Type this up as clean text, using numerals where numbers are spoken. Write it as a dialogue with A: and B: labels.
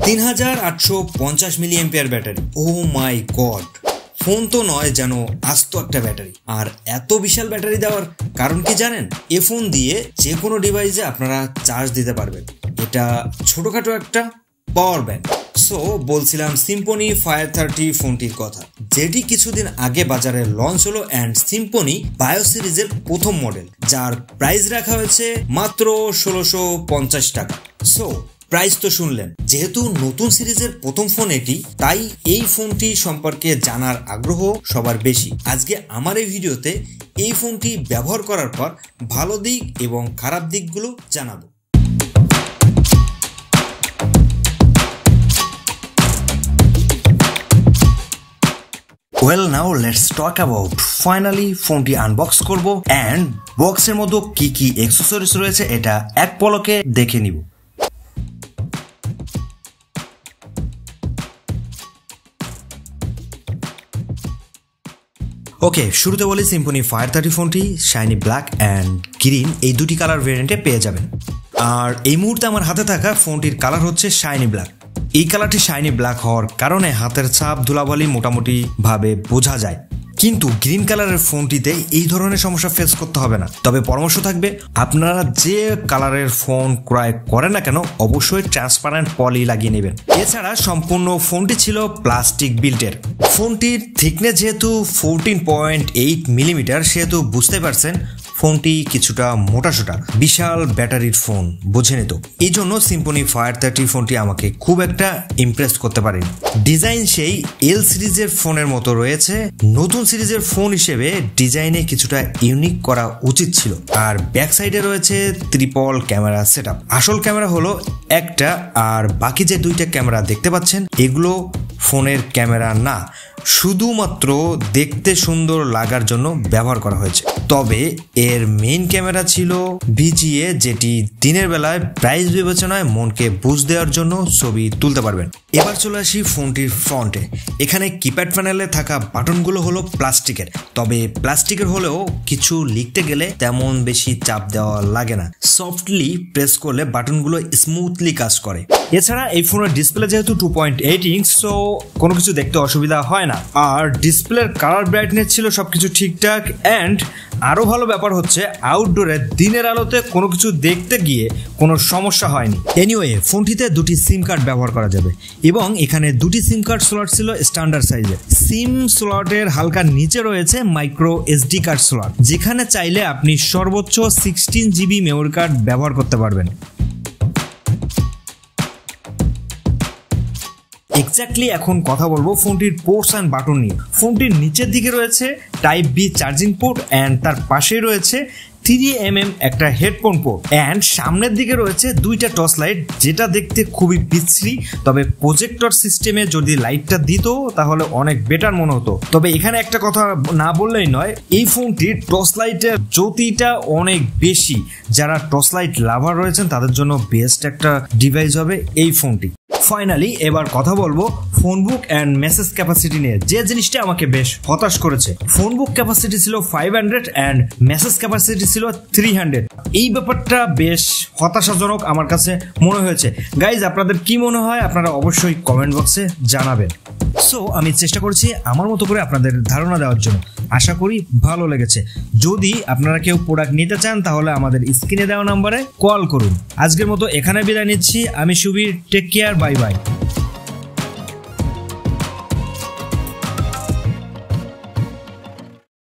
A: 3850 মিলি ampere battery. ও মাই god, phone তো নয়, যেন আস্ত একটা ব্যাটারি। আর এত বিশাল ব্যাটারি দেওয়ার কারণ কি জানেন? এ ফোন দিয়ে যে কোনো ডিভাইসে আপনারা চার্জ দিতে পারবেন। এটা ছোটখাটো একটা পাওয়ার ব্যাংক। সো বলছিলাম সিম্ফনি ফায়ার 30 ফোনটির কথা, যেটি কিছুদিন আগে বাজারে লঞ্চ হলো অ্যান্ড সিম্ফনি বায়ো সিরিজের প্রথম মডেল, যার প্রাইস রাখা হয়েছে মাত্র 1650 টাকা। সো প্রাইস তো শুনলেন, যেহেতু নতুন সিরিজের প্রথম ফোন এটি, তাই এই ফোনটি সম্পর্কে জানার আগ্রহ সবার বেশি। আজকে আমার এই ভিডিওতে এই ফোনটি ব্যবহার করার পর ভালো দিক এবং খারাপ দিকগুলো জানাবো। Well, now let's talk about finally ফোনটি আনবক্স করব অ্যান্ড বক্সের মধ্যে কি কি অ্যাক্সেসরিজ রয়েছে এটা এক পলকে দেখে নিব। ওকে, শুরুতে বলি সিম্ফনি ফায়ার 30 ফোনটি শাইনি ব্ল্যাক অ্যান্ড গ্রিন এই দুটি কালার ভেরিয়েন্টে পেয়ে যাবেন। আর এই মুহূর্তে আমার হাতে থাকা ফোনটির কালার হচ্ছে শাইনি ব্ল্যাক। এই কালারটি শাইনি ব্ল্যাক হওয়ার কারণে হাতের ছাপ ধুলাবালি মোটামুটি ভাবে বোঝা যায়, কিন্তু গ্রিন কালারের ফোনটিতে এই ধরনের সমস্যা ফেস করতে হবে না। তবে পরামর্শ থাকবে, আপনারা যে কালারের ফোন ক্রয় করেন না কেন অবশ্যই ট্রান্সপারেন্ট পলি লাগিয়ে নেবেন। এছাড়া সম্পূর্ণ ফোনটি ছিল প্লাস্টিক বিল্টের। ফোনটির থিকনেস যেহেতু 14.8 মিলিমিটার, সেহেতু বুঝতে পারছেন ফোনটি কিছুটা মোটাসোটা। বিশাল ব্যাটারির ফোন, বোঝেনি তো। এই জন্য সিম্ফনি ফায়ার 30 ফোনটি আমাকে খুব একটা ইমপ্রেস করতে পারেনি। ডিজাইন সেই এল সিরিজের ফোনের মতো রয়েছে। নতুন সিরিজের ফোন হিসেবে ডিজাইনে কিছুটা ইউনিক করা উচিত ছিল। আর ব্যাক সাইডে রয়েছে ট্রিপল ক্যামেরা সেটআপ। আসল ক্যামেরা হলো একটা, আর বাকি যে দুইটা ক্যামেরা দেখতে পাচ্ছেন এগুলো ফোনের ক্যামেরা না, শুধুমাত্র দেখতে সুন্দর লাগার জন্য ব্যবহার করা হয়েছে। তবে এর মেইন ক্যামেরা ছিল ভিজিএ, যেটি দিনের বেলায় প্রাইস বিবেচনায় মনকে বুঝ দেওয়ার জন্য ছবি তুলতে পারবেন। এবার চলে আসি ফোনটির ফ্রন্টে। এখানে কিপ্যাড প্যানেলে থাকা বাটনগুলো হলো প্লাস্টিকের, তবে প্লাস্টিকের হলেও কিছু লিখতে গেলে তেমন বেশি চাপ দেওয়া লাগে না। সফটলি প্রেস করলে বাটনগুলো স্মুথলি কাজ করে। এছাড়া এই ফোনের ডিসপ্লে যেহেতু 2.8 ইঞ্চ, সো কোনো কিছু দেখতে অসুবিধা হয় না। আর ডিসপ্লের কালার ব্রাইটনেস ছিল সবকিছু ঠিকঠাক। অ্যান্ড আরো ভালো ব্যাপার হচ্ছে আউটডোরে দিনের আলোতে কোনো কিছু দেখতে গিয়ে কোনো সমস্যা হয়নি। এনিওয়ে, ফোনটিতে দুটি সিম কার্ড ব্যবহার করা যাবে এবং এখানে দুটি সিম কার্ড স্লট ছিল স্ট্যান্ডার্ড সাইজের। সিম স্লটের হালকা নিচে রয়েছে মাইক্রো এসডি কার্ড স্লট, যেখানে চাইলে আপনি সর্বোচ্চ 16 জিবি মেমোরি কার্ড ব্যবহার করতে পারবেন। এক্স্যাক্টলি এখন কথা বলবো ফোনটির পোর্টস অ্যান্ড বাটন নিয়ে। ফোনটির নিচের দিকে রয়েছে type B charging port and তার পাশেই রয়েছে 3mm একটা হেডফোন পোর্ট অ্যান্ড সামনের দিকে রয়েছে দুইটা টর্চ লাইট, যেটা দেখতে খুবই বিশ্রী। তবে প্রজেক্টর সিস্টেমে যদি লাইটটা দিত তাহলে অনেক বেটার মনে হতো। তবে এখানে একটা কথা না বললেই নয়, এই ফোনটির টর্চ লাইটের জ্যোতিটা অনেক বেশি। যারা টর্চ লাইট লাভার রয়েছেন তাদের জন্য বেস্ট একটা ডিভাইস হবে এই ফোনটি। ফাইনালি এবার কথা বলবো phone book and message capacity নিয়ে, যে জিনিসটা আমাকে বেশ হতাশ করেছে। ফোন বুক ক্যাপাসিটি ছিল 500 অ্যান্ড মেসেজ ক্যাপাসিটি ছিল 300। এই ব্যাপারটা বেশ হতাশাজনক আমার কাছে মনে হয়েছে। গাইজ, আপনাদের কি মনে হয় আপনারা অবশ্যই কমেন্ট বক্সে জানাবেন। সো আমি চেষ্টা করছি আমার মতো করে আপনাদের ধারণা দেওয়ার জন্য। আশা করি ভালো লেগেছে। যদি আপনারা কেউ প্রোডাক্ট নিতে চান তাহলে আমাদের স্ক্রিনে দেওয়া নাম্বারে কল করুন। আজকের মতো এখানে বিদায় নিচ্ছি। আমি Subir, take care, bye by.